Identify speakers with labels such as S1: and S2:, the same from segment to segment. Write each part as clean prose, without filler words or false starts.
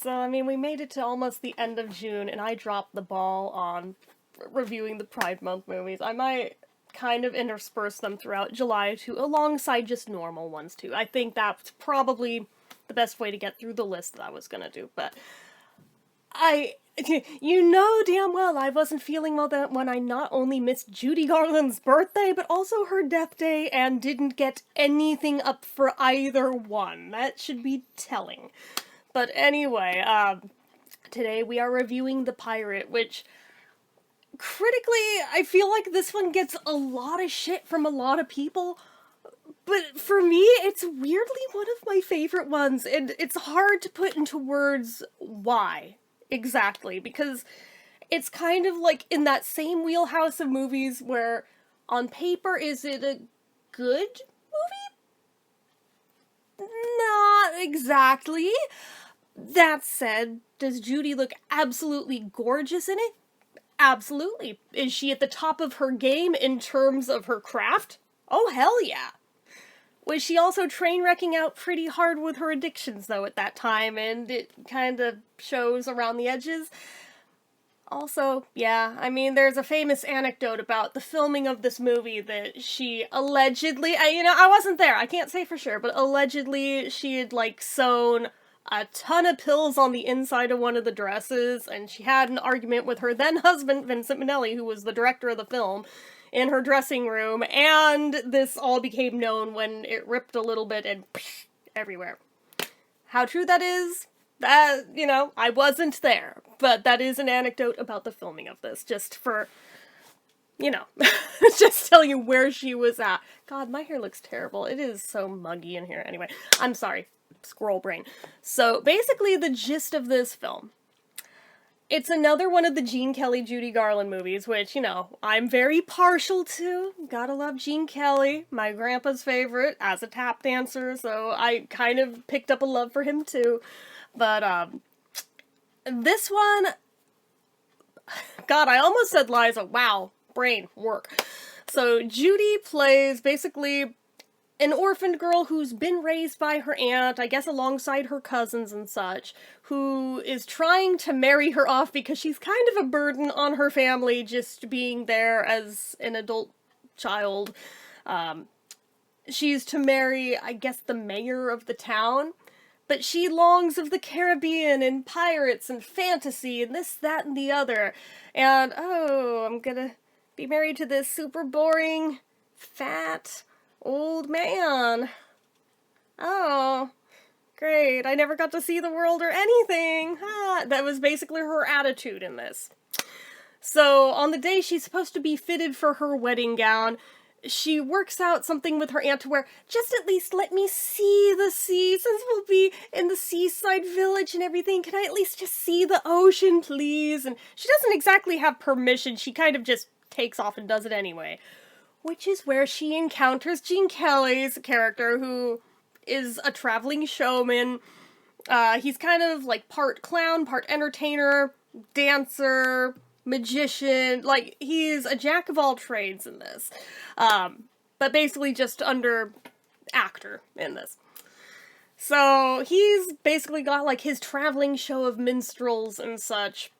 S1: So, I mean, we made it to almost the end of June, and I dropped the ball on reviewing the Pride Month movies. I might kind of intersperse them throughout July too, alongside just normal ones too. I think that's probably the best way to get through the list that I was gonna do, but I. You know damn well I wasn't feeling well that when I not only missed Judy Garland's birthday, but also her death day, and didn't get anything up for either one. That should be telling. But anyway, today we are reviewing The Pirate, which critically, I feel like this one gets a lot of shit from a lot of people. But for me, it's weirdly one of my favorite ones, and it's hard to put into words why exactly, because it's kind of like in that same wheelhouse of movies where, on paper, is it a good movie? Not exactly. That said, does Judy look absolutely gorgeous in it? Absolutely. Is she at the top of her game in terms of her craft? Oh, hell yeah. Was she also train wrecking out pretty hard with her addictions, though, at that time, and it kind of shows around the edges? Also, yeah, I mean, there's a famous anecdote about the filming of this movie that she allegedly, I wasn't there, I can't say for sure, but allegedly she had, sewn a ton of pills on the inside of one of the dresses, and she had an argument with her then-husband, Vincent Minnelli, who was the director of the film, in her dressing room, and this all became known when it ripped a little bit and everywhere. How true that is, I wasn't there, but that is an anecdote about the filming of this, just for, just tell you where she was at. God, my hair looks terrible. It is so muggy in here. Anyway, I'm sorry. Squirrel brain. So, basically, the gist of this film. It's another one of the Gene Kelly, Judy Garland movies, which, I'm very partial to. Gotta love Gene Kelly, my grandpa's favorite, as a tap dancer, so I kind of picked up a love for him, too. But, this one... God, I almost said Liza. Wow. Brain. Work. So, Judy plays, basically, an orphaned girl who's been raised by her aunt, I guess alongside her cousins and such, who is trying to marry her off because she's kind of a burden on her family just being there as an adult child. She's to marry, I guess, the mayor of the town, but she longs of the Caribbean and pirates and fantasy and this, that, and the other. And, I'm gonna be married to this super boring, fat, old man. Oh, great. I never got to see the world or anything. That was basically her attitude in this. So, on the day she's supposed to be fitted for her wedding gown, she works out something with her aunt to where, just at least let me see the sea, since we'll be in the seaside village and everything. Can I at least just see the ocean, please? And she doesn't exactly have permission. She kind of just takes off and does it anyway. Which is where she encounters Gene Kelly's character, who is a traveling showman. He's kind of part clown, part entertainer, dancer, magician. He's a jack of all trades in this. But basically just under actor in this. So he's basically got his traveling show of minstrels and such.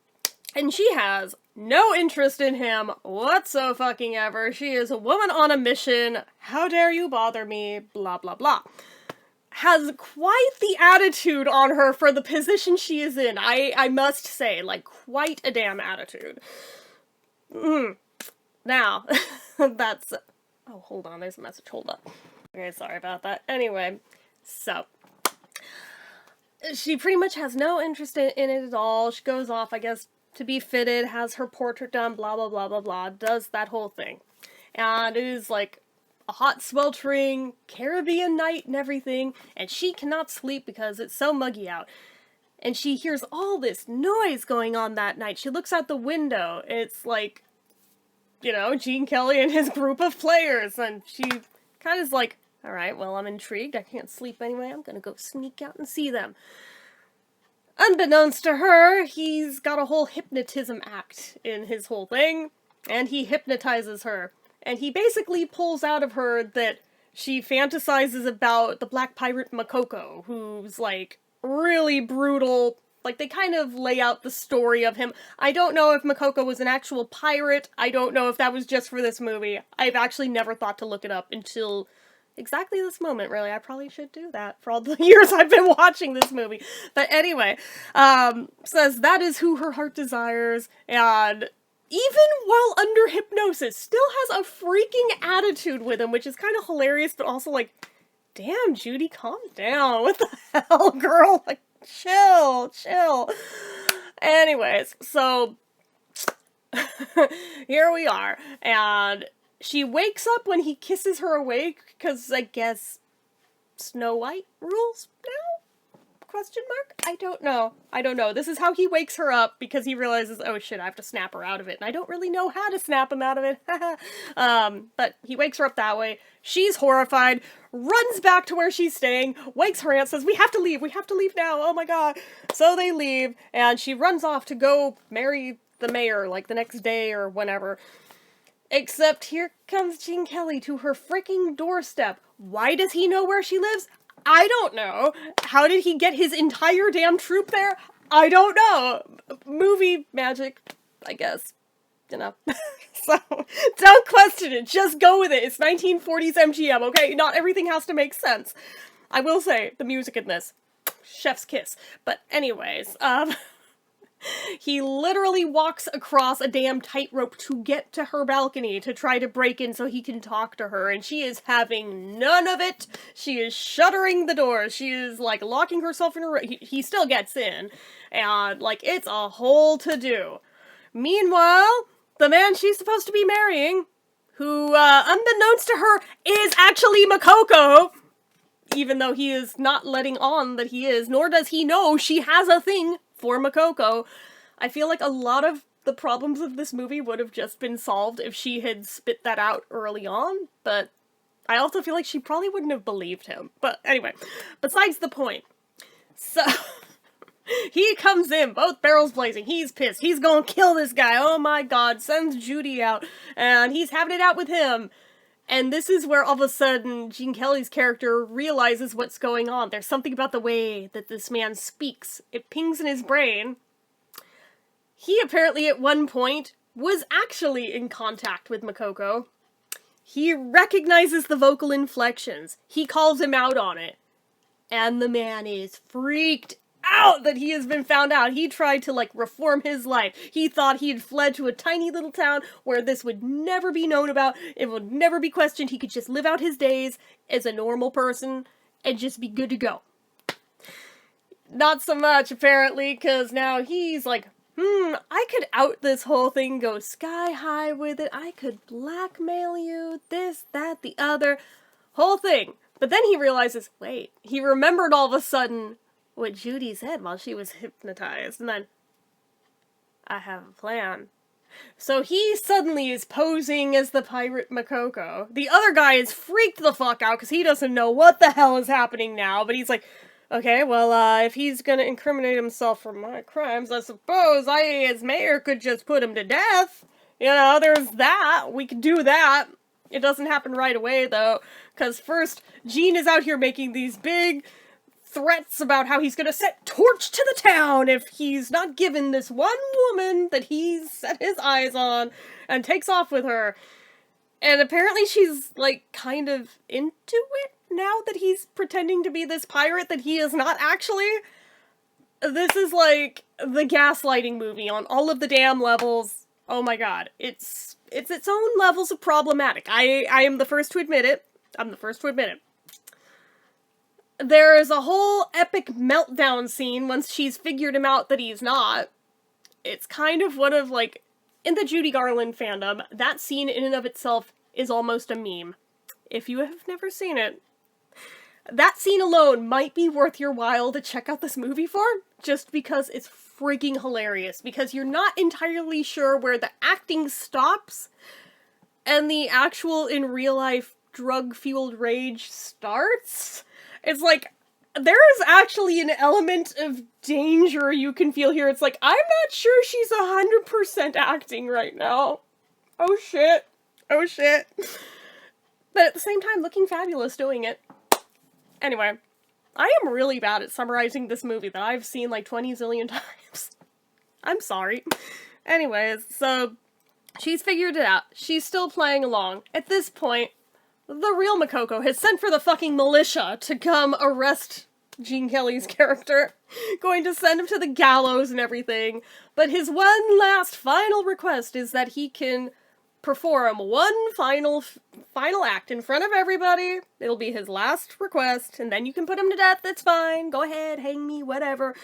S1: And she has no interest in him whatsoever. She is a woman on a mission. How dare you bother me? Blah, blah, blah. Has quite the attitude on her for the position she is in. I must say, quite a damn attitude. Now, that's... Oh, hold on, there's a message. Hold up. Okay, sorry about that. Anyway, so... She pretty much has no interest in it at all. She goes off, I guess, to be fitted, has her portrait done, blah, blah, blah, blah, blah, does that whole thing. And it is a hot, sweltering Caribbean night and everything, and she cannot sleep because it's so muggy out. And she hears all this noise going on that night. She looks out the window. It's Gene Kelly and his group of players, and she kind of is alright, well, I'm intrigued. I can't sleep anyway. I'm gonna go sneak out and see them. Unbeknownst to her, he's got a whole hypnotism act in his whole thing, and he hypnotizes her. And he basically pulls out of her that she fantasizes about the black pirate Makoko, who's, really brutal, Like, they kind of lay out the story of him. I don't know if Makoko was an actual pirate. I don't know if that was just for this movie. I've actually never thought to look it up until exactly this moment, really. I probably should do that for all the years I've been watching this movie. But anyway, says that is who her heart desires, and even while under hypnosis, still has a freaking attitude with him, which is kind of hilarious, but also like, damn, Judy, calm down. What the hell, girl? Like, chill. Anyways, so here we are, and she wakes up when he kisses her awake, because I guess Snow White rules now? Question mark? I don't know. This is how he wakes her up, because he realizes, oh shit, I have to snap her out of it, and I don't really know how to snap him out of it. But he wakes her up that way. She's horrified, runs back to where she's staying, wakes her aunt, says, we have to leave now, oh my god. So they leave, and she runs off to go marry the mayor, like, the next day or whenever. Except here comes Gene Kelly to her freaking doorstep. Why does he know where she lives? I don't know. How did he get his entire damn troop there? I don't know. Movie magic, I guess. You know. So, don't question it. Just go with it. It's 1940s MGM, okay? Not everything has to make sense. I will say, the music in this, chef's kiss. But anyways, he literally walks across a damn tightrope to get to her balcony to try to break in so he can talk to her, and she is having none of it. She is shuttering the door. She is, like, locking herself in her room. He still gets in, and, like, it's a whole to-do. Meanwhile, the man she's supposed to be marrying, who, unbeknownst to her, is actually Makoko, even though he is not letting on that he is, nor does he know she has a thing for Makoko. I feel like a lot of the problems of this movie would have just been solved if she had spit that out early on, but I also feel like she probably wouldn't have believed him. But anyway, besides the point. So, he comes in, both barrels blazing, he's pissed, he's gonna kill this guy, oh my god, sends Judy out, and he's having it out with him. And this is where all of a sudden Gene Kelly's character realizes what's going on. There's something about the way that this man speaks. It pings in his brain. He apparently at one point was actually in contact with Makoko. He recognizes the vocal inflections. He calls him out on it. And the man is freaked out that he has been found out. He tried to, like, reform his life. He thought he had fled to a tiny little town where this would never be known about, it would never be questioned, he could just live out his days as a normal person and just be good to go. Not so much, apparently, because now he's like, I could out this whole thing, go sky high with it, I could blackmail you, this, that, the other, whole thing. But then he realizes, wait, he remembered all of a sudden what Judy said while she was hypnotized, and then, I have a plan. So he suddenly is posing as the pirate Makoko. The other guy is freaked the fuck out because he doesn't know what the hell is happening now, but he's like, okay, well, if he's gonna incriminate himself for my crimes, I suppose I, as mayor, could just put him to death. You know, there's that. We could do that. It doesn't happen right away, though, because first, Gene is out here making these big threats about how he's gonna set torch to the town if he's not given this one woman that he's set his eyes on, and takes off with her. And apparently she's, like, kind of into it now that he's pretending to be this pirate that he is not actually. This is, like, the gaslighting movie on all of the damn levels. Oh my god. It's its own levels of problematic. I am the first to admit it. I'm the first to admit it. There is a whole epic meltdown scene once she's figured him out that he's not. It's kind of one of, like, in the Judy Garland fandom, that scene in and of itself is almost a meme. If you have never seen it, that scene alone might be worth your while to check out this movie for, just because it's freaking hilarious, because you're not entirely sure where the acting stops and the actual, in real life, drug-fueled rage starts. It's like, there is actually an element of danger you can feel here. It's like, I'm not sure she's 100% acting right now. Oh shit. Oh shit. But at the same time, looking fabulous doing it. Anyway, I am really bad at summarizing this movie that I've seen like 20 zillion times. I'm sorry. Anyways, so she's figured it out. She's still playing along. At this point, the real Makoko has sent for the fucking militia to come arrest Gene Kelly's character. Going to send him to the gallows and everything. But his one last final request is that he can perform one final act in front of everybody. It'll be his last request, and then you can put him to death, it's fine. Go ahead, hang me, whatever.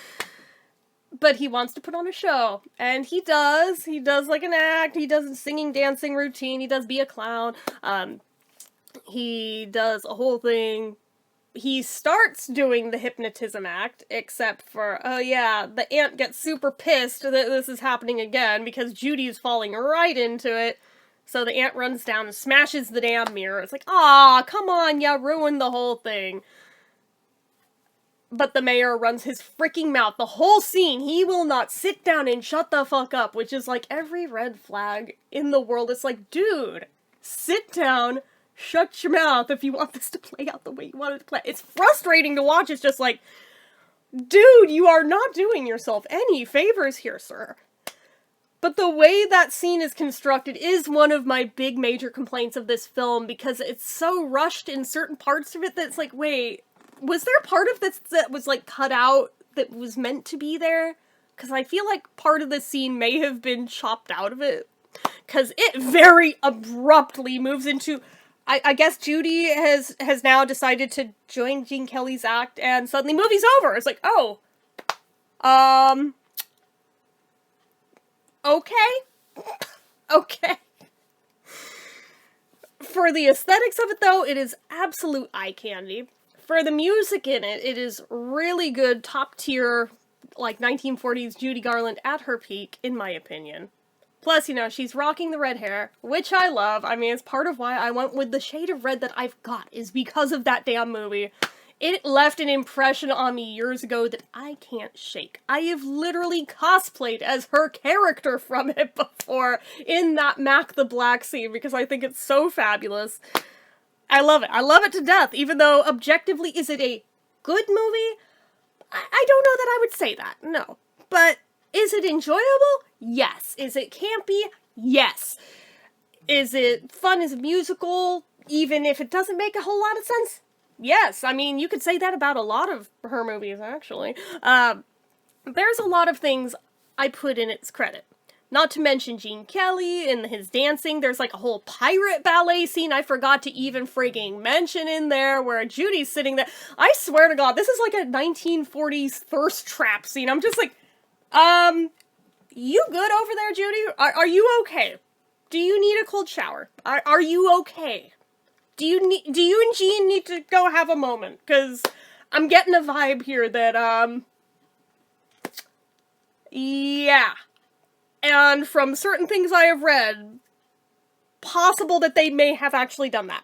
S1: But he wants to put on a show, and he does. He does like an act, he does a singing, dancing routine, he does be a clown. He does a whole thing. He starts doing the hypnotism act, except for, oh yeah, the aunt gets super pissed that this is happening again, because Judy's falling right into it. So the aunt runs down and smashes the damn mirror. It's like, aw, come on, you ruined the whole thing. But the mayor runs his freaking mouth. The whole scene, he will not sit down and shut the fuck up, which is like every red flag in the world. It's like, dude, sit down, shut your mouth if you want this to play out the way you want it to play. It's frustrating to watch. It's just like, dude, you are not doing yourself any favors here, sir. But the way that scene is constructed is one of my big major complaints of this film, because it's so rushed in certain parts of it that it's like, wait, was there part of this that was like cut out that was meant to be there? Because I feel like part of the scene may have been chopped out of it. Because it very abruptly moves into, I guess Judy has now decided to join Gene Kelly's act, and suddenly movie's over. It's like, oh, okay. Okay. For the aesthetics of it, though, it is absolute eye candy. For the music in it, it is really good, top tier, like 1940s Judy Garland at her peak, in my opinion. Plus, you know, she's rocking the red hair, which I love. I mean, it's part of why I went with the shade of red that I've got, is because of that damn movie. It left an impression on me years ago that I can't shake. I have literally cosplayed as her character from it before in that Mac the Black scene because I think it's so fabulous. I love it. I love it to death, even though objectively, is it a good movie? I don't know that I would say that, no. But is it enjoyable? Yes. Is it campy? Yes. Is it fun as a musical, even if it doesn't make a whole lot of sense? Yes, I mean, you could say that about a lot of her movies, actually. There's a lot of things I put in its credit. Not to mention Gene Kelly and his dancing. There's like a whole pirate ballet scene I forgot to even frigging mention in there, where Judy's sitting there. I swear to God, this is like a 1940s thirst trap scene. I'm just like, you good over there, Judy? Are you okay? Do you need a cold shower? Are you okay? Do you and Gene need to go have a moment? Because I'm getting a vibe here that, yeah. And from certain things I have read, possible that they may have actually done that.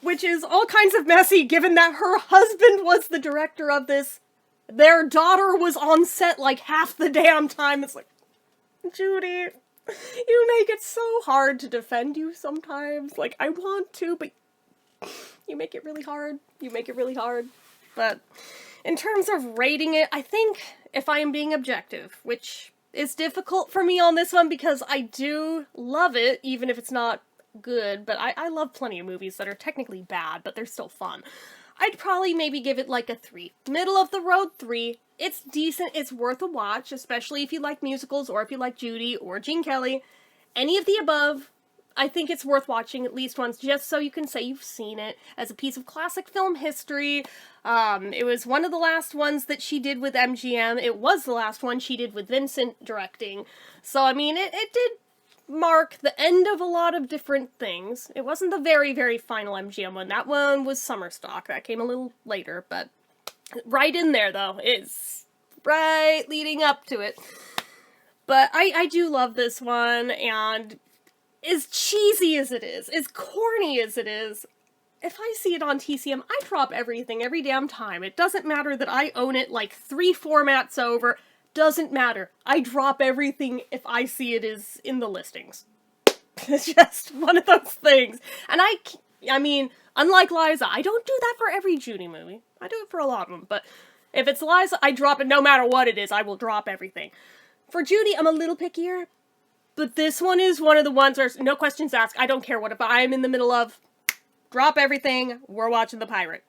S1: Which is all kinds of messy, given that her husband was the director of this. Their daughter was on set like half the damn time. It's like, Judy, you make it so hard to defend you sometimes. Like, I want to, but you make it really hard. You make it really hard. But in terms of rating it, I think if I am being objective, which is difficult for me on this one because I do love it, even if it's not good, but I love plenty of movies that are technically bad, but they're still fun. I'd probably maybe give it like a 3. Middle of the road 3. It's decent, it's worth a watch, especially if you like musicals, or if you like Judy, or Gene Kelly. Any of the above, I think it's worth watching at least once, just so you can say you've seen it, as a piece of classic film history. It was one of the last ones that she did with MGM. It was the last one she did with Vincent directing. So, I mean, it did mark the end of a lot of different things. It wasn't the very, very final MGM one. That one was Summer Stock. That came a little later, but right in there, though. It's right leading up to it. But I do love this one, and as cheesy as it is, as corny as it is, if I see it on TCM, I drop everything every damn time. It doesn't matter that I own it like 3 formats over. Doesn't matter. I drop everything if I see it is in the listings. It's just one of those things. And I mean, Unlike Liza, I don't do that for every Judy movie. I do it for a lot of them, but if it's Liza, I drop it no matter what it is. I will drop everything. For Judy, I'm a little pickier, but this one is one of the ones where no questions asked. I don't care what if I'm in the middle of, drop everything, we're watching The Pirate.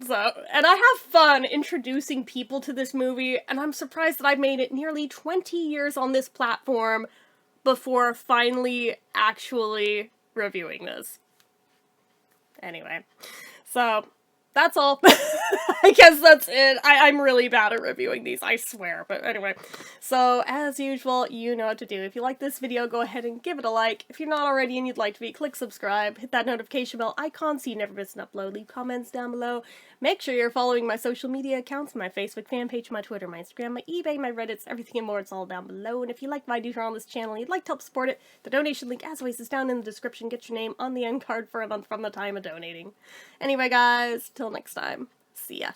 S1: So, and I have fun introducing people to this movie, and I'm surprised that I've made it nearly 20 years on this platform before finally actually reviewing this. Anyway, so that's all. I guess that's it. I'm really bad at reviewing these, I swear. But anyway, so as usual, you know what to do. If you like this video, go ahead and give it a like. If you're not already and you'd like to be, click subscribe, hit that notification bell icon so you never miss an upload, leave comments down below. Make sure you're following my social media accounts, my Facebook fan page, my Twitter, my Instagram, my eBay, my Reddits, everything and more, it's all down below. And if you like what I do here on this channel and you'd like to help support it, the donation link, as always, is down in the description. Get your name on the end card for a month from the time of donating. Anyway, guys, till next time, see ya.